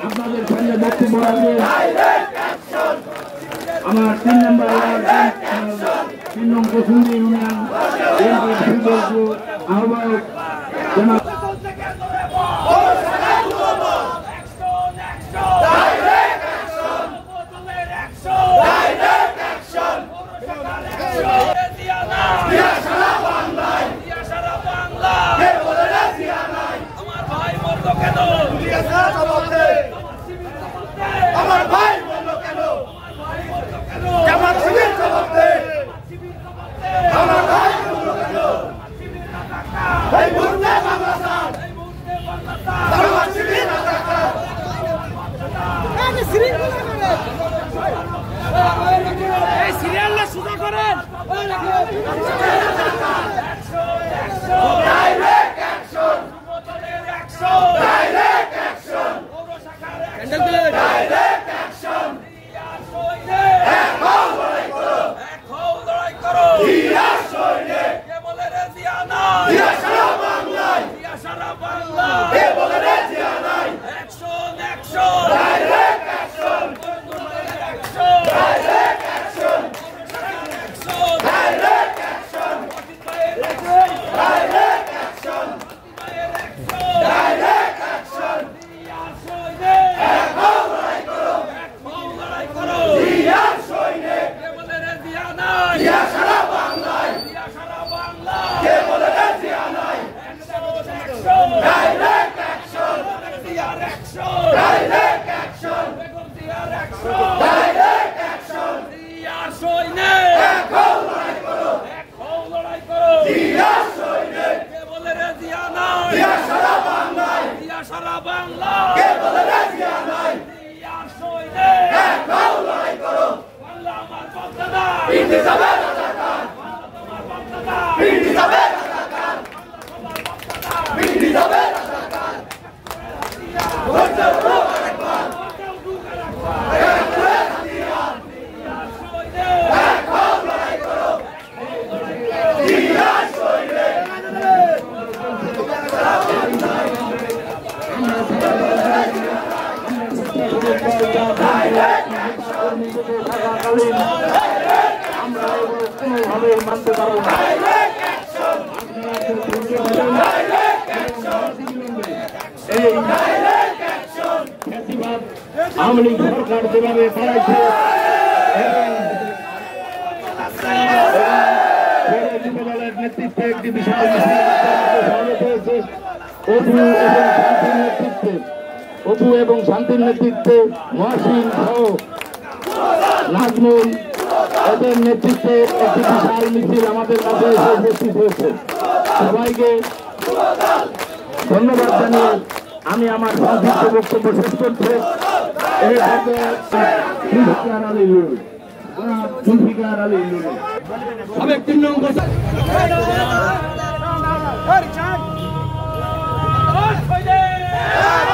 আপনাদের সামনে বক্তব্য রাখবেন আমার 3 নম্বর ওয়ার্ড 3 নং কসুন্দি ইউনিয়ন বিএনপির আহ্বায়ক জনাব আওয়ামী লীগ সরকার যেভাবে পালাইছে দলের নেতৃত্বে একটি বিশাল অপু এবং শান্তির নেতৃত্বে মহসিন সহ নাজমুল এদের নেতৃত্বে একটি বিশাল মিছিল আমাদের কাছে এসে উপস্থিত হয়েছে। সবাইকে ধন্যবাদ জানিয়ে আমি আমার সংক্ষিপ্ত বক্তব্য শেষ করছি। সাবেক 3 নং Hey!